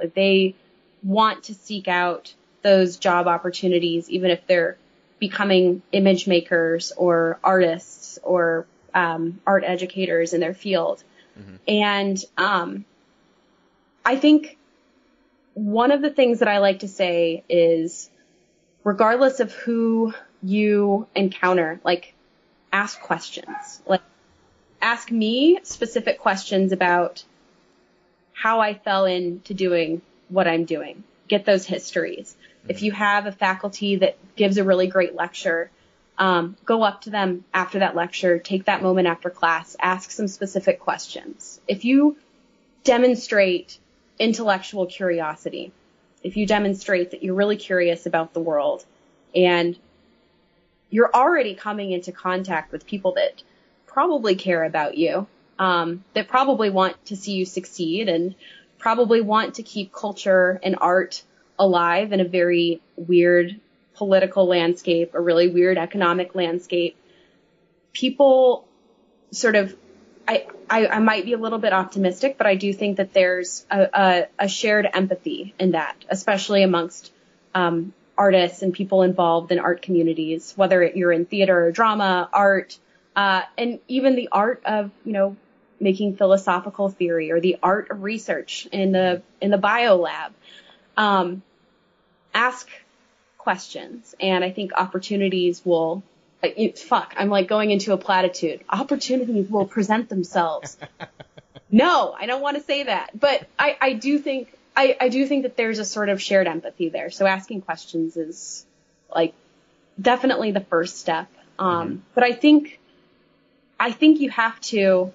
Like, they want to seek out those job opportunities, even if they're becoming image makers or artists or art educators in their field. Mm-hmm. And I think one of the things that I like to say is, regardless of who you encounter, like, ask questions. Like, ask me specific questions about how I fell into doing what I'm doing. Get those histories. Mm-hmm. If you have a faculty that gives a really great lecture, go up to them after that lecture, take that moment after class, ask some specific questions. If you demonstrate intellectual curiosity, if you demonstrate that you're really curious about the world, and you're already coming into contact with people that probably care about you, that probably want to see you succeed and probably want to keep culture and art alive in a very weird political landscape, a really weird economic landscape. People sort of, I might be a little bit optimistic, but I do think that there's a shared empathy in that, especially amongst artists and people involved in art communities, whether you're in theater or drama, art, and even the art of, making philosophical theory, or the art of research in the bio lab. Ask questions, and I think opportunities will, I'm like going into a platitude. Opportunities will present themselves. No, I don't want to say that, but I do think that there's a sort of shared empathy there. So asking questions is, like, definitely the first step. But I think you have to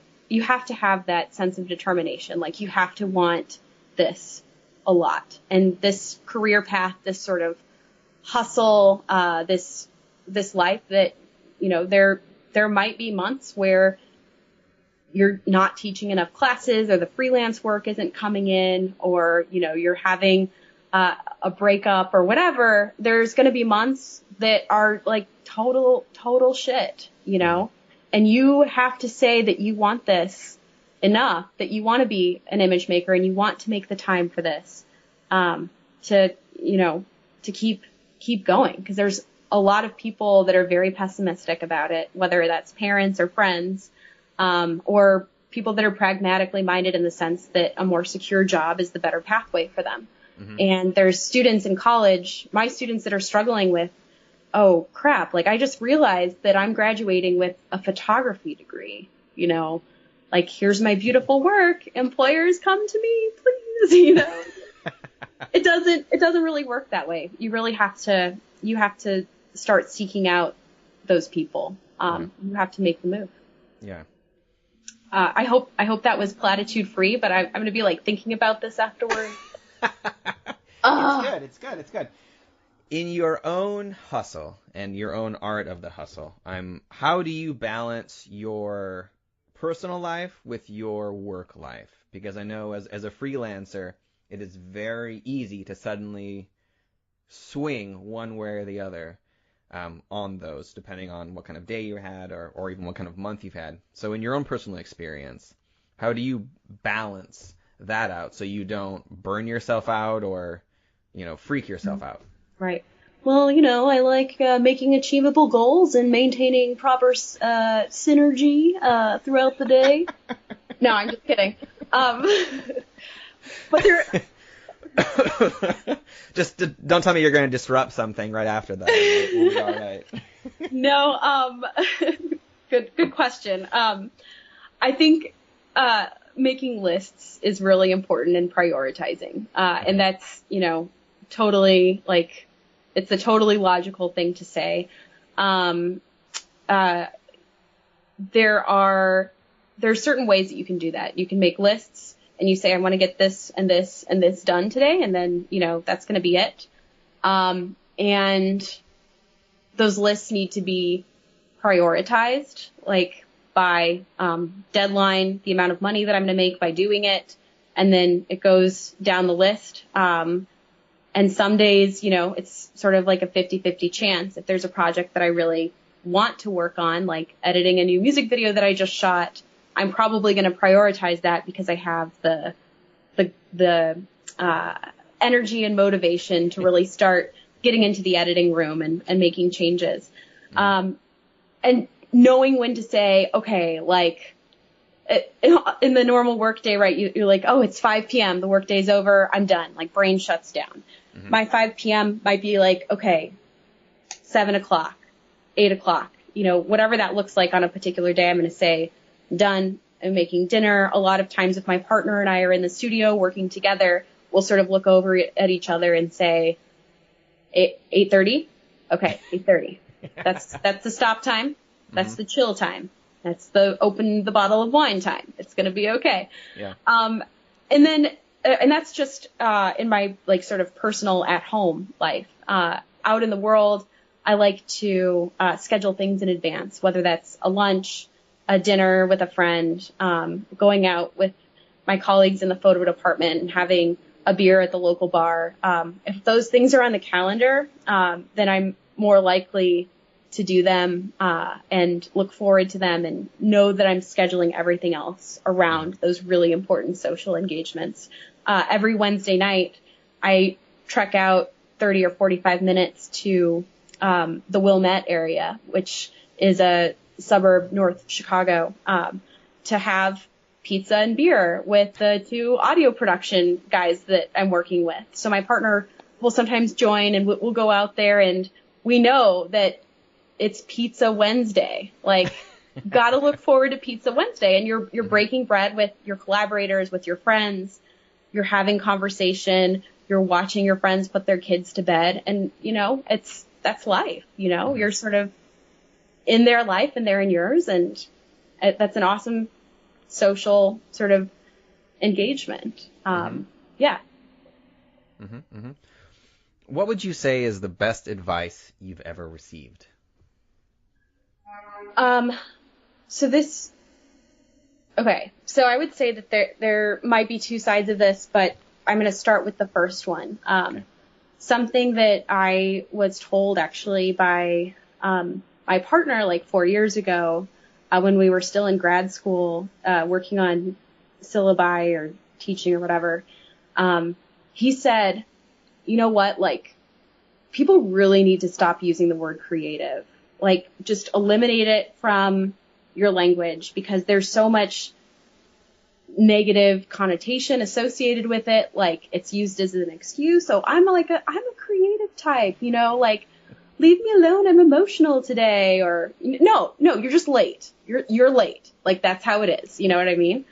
have that sense of determination. Like, you have to want this a lot, and this career path, this sort of hustle, this life that, there might be months where you're not teaching enough classes, or the freelance work isn't coming in, or, you're having a breakup or whatever. There's going to be months that are like total shit, and you have to say that you want this enough, that you want to be an image maker and you want to make the time for this, to keep going. Because there's a lot of people that are very pessimistic about it, whether that's parents or friends, or people that are pragmatically minded in the sense that a more secure job is the better pathway for them. Mm-hmm. And there's students in college, my students, that are struggling with, oh crap, like, I just realized that I'm graduating with a photography degree, like, here's my beautiful work, employers come to me, please, It doesn't really work that way. You really have to start seeking out those people. You have to make the move. Yeah. I hope that was platitude free, but I'm going to be like thinking about this afterward. It's good. In your own hustle and your own art of the hustle, how do you balance your personal life with your work life? Because I know as a freelancer, it is very easy to suddenly swing one way or the other on those, depending on what kind of day you had, or even what kind of month you've had. So in your own personal experience, how do you balance that out so you don't burn yourself out or, freak yourself out? Right. Well, I like making achievable goals and maintaining proper synergy throughout the day. No, I'm just kidding. But there. Just don't tell me you're going to disrupt something right after that. We'll be all right. No. Good question. I think making lists is really important in prioritizing, and that's totally, like, it's a totally logical thing to say. There's certain ways that you can do that. You can make lists, and you say, I want to get this and this and this done today, and then, that's going to be it. And those lists need to be prioritized, like, by deadline, the amount of money that I'm going to make by doing it, and then it goes down the list. And some days, it's sort of like a 50-50 chance. If there's a project that I really want to work on, like editing a new music video that I just shot, I'm probably going to prioritize that because I have the energy and motivation to really start getting into the editing room and making changes. And knowing when to say, okay, like in the normal workday, right? You're like, oh, it's 5 p.m. The workday's over. I'm done. Like brain shuts down. My 5 p.m. might be like, okay, 7 o'clock, 8 o'clock, whatever that looks like on a particular day. I'm going to say done. I'm making dinner. A lot of times if my partner and I are in the studio working together, we'll sort of look over at each other and say 8:30. Okay. 8:30. That's the stop time. That's the chill time. That's the open the bottle of wine time. It's going to be okay. Yeah. And that's just, in my like sort of personal at home life, out in the world. I like to, schedule things in advance, whether that's a lunch, a dinner with a friend, going out with my colleagues in the photo department and having a beer at the local bar. If those things are on the calendar, then I'm more likely to do them, and look forward to them and know that I'm scheduling everything else around those really important social engagements. Every Wednesday night, I trek out 30 or 45 minutes to, the Wilmette area, which is a suburb north of Chicago, to have pizza and beer with the 2 audio production guys that I'm working with. So my partner will sometimes join and we'll go out there, and we know that it's Pizza Wednesday. Like, gotta look forward to Pizza Wednesday. And you're breaking bread with your collaborators, with your friends. You're having conversation. You're watching your friends put their kids to bed. And, that's life. You're sort of in their life and they're in yours. And that's an awesome social sort of engagement. Yeah. What would you say is the best advice you've ever received? So I would say that there might be 2 sides of this, but I'm going to start with the first one. Something that I was told actually by, my partner like 4 years ago, when we were still in grad school, working on syllabi or teaching or whatever. He said, you know what, like, people really need to stop using the word creative. Like, just eliminate it from your language because there's so much negative connotation associated with it. Like, it's used as an excuse. So I'm a creative type, like, leave me alone. I'm emotional today. Or no, you're just late. You're late. Like, that's how it is. You know what I mean?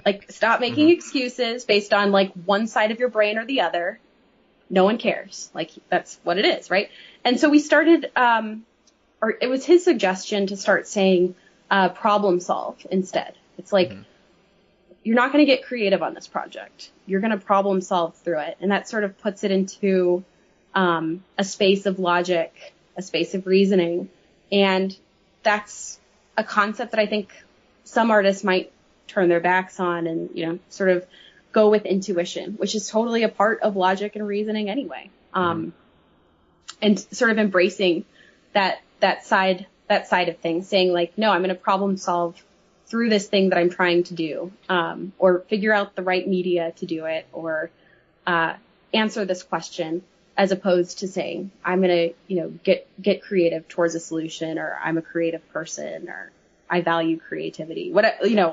Like, stop making excuses based on like one side of your brain or the other. No one cares. Like, that's what it is. Right. And so we started, or it was his suggestion to start saying, problem solve instead. It's like, you're not going to get creative on this project. You're going to problem solve through it. And that sort of puts it into, a space of logic, a space of reasoning. And that's a concept that I think some artists might turn their backs on and, sort of go with intuition, which is totally a part of logic and reasoning anyway. And sort of embracing that side of things, saying like, no, I'm going to problem solve through this thing that I'm trying to do, or figure out the right media to do it, or, answer this question, as opposed to saying, I'm going to, get creative towards a solution, or I'm a creative person, or I value creativity.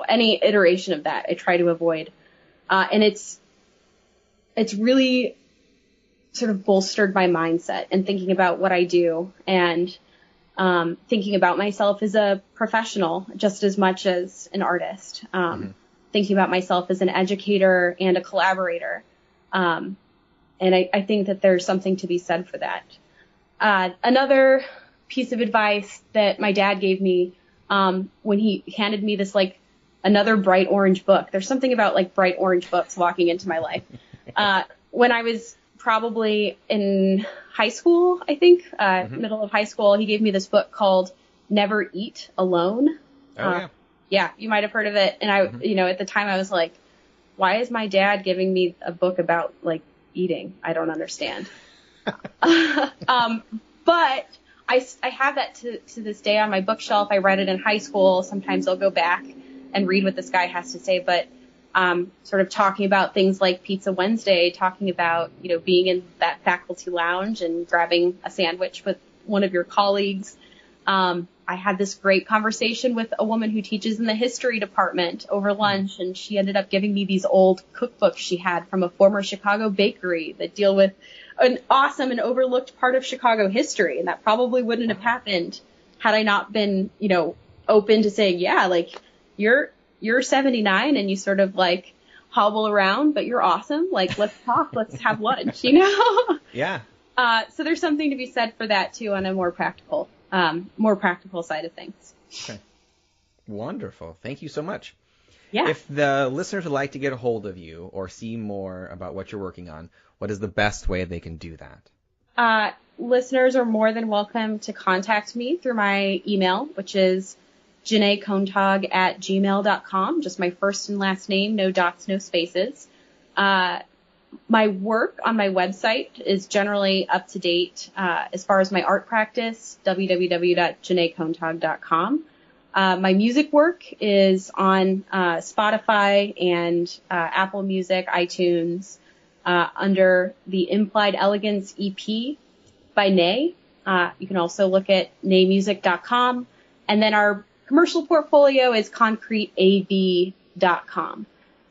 Any iteration of that I try to avoid. And it's really sort of bolstered my mindset and thinking about what I do and, thinking about myself as a professional just as much as an artist, thinking about myself as an educator and a collaborator. And I think that there's something to be said for that. Another piece of advice that my dad gave me, when he handed me this, like, another bright orange book. There's something about like bright orange books walking into my life. When I was probably in high school, I think, middle of high school, he gave me this book called Never Eat Alone. Yeah, you might have heard of it. And I, at the time I was like, why is my dad giving me a book about like eating? I don't understand. But I have that to this day on my bookshelf. I read it in high school. Sometimes I'll go back and read what this guy has to say. But sort of talking about things like Pizza Wednesday, talking about, being in that faculty lounge and grabbing a sandwich with one of your colleagues. I had this great conversation with a woman who teaches in the history department over lunch, and she ended up giving me these old cookbooks she had from a former Chicago bakery that deal with an awesome and overlooked part of Chicago history. And that probably wouldn't have happened had I not been, open to saying, yeah, like you're 79 and you sort of like hobble around, but you're awesome. Like, let's talk, let's have lunch, Yeah. So there's something to be said for that too on a more practical side of things. Okay. Wonderful. Thank you so much. Yeah. If the listeners would like to get a hold of you or see more about what you're working on, what is the best way they can do that? Listeners are more than welcome to contact me through my email, which is JaNae Contag at gmail.com. Just my first and last name, no dots, no spaces. My work on my website is generally up to date as far as my art practice, www.JaNaeContag.com. My music work is on Spotify and Apple Music, iTunes, under the Implied Elegance EP by Nae. You can also look at naemusic.com. And then our commercial portfolio is concreteab.com.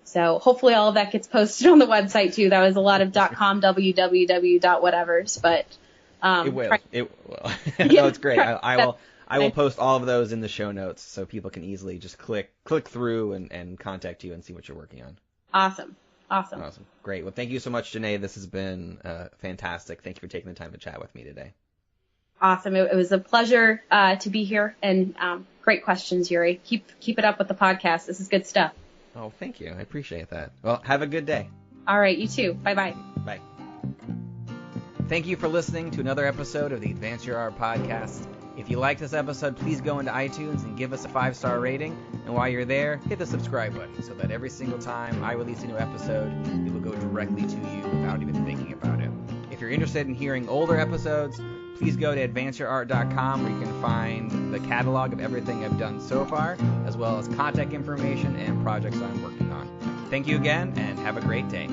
So hopefully all of that gets posted on the website too. That was a lot of .com, www, whatevers, but it will. No, it's great. I will post all of those in the show notes so people can easily just click through and contact you and see what you're working on. Awesome. Great. Well, thank you so much, JaNae. This has been fantastic. Thank you for taking the time to chat with me today. Awesome. It was a pleasure to be here, and great questions, Yuri. Keep it up with the podcast. This is good stuff. Oh, thank you. I appreciate that. Well, have a good day. All right. You too. Bye-bye. Bye. Thank you for listening to another episode of the Advance Your Art podcast. If you like this episode, please go into iTunes and give us a 5-star rating. And while you're there, hit the subscribe button so that every single time I release a new episode, it will go directly to you without even thinking about it. If you're interested in hearing older episodes, please go to advanceyourart.com where you can find the catalog of everything I've done so far, as well as contact information and projects I'm working on. Thank you again, and have a great day.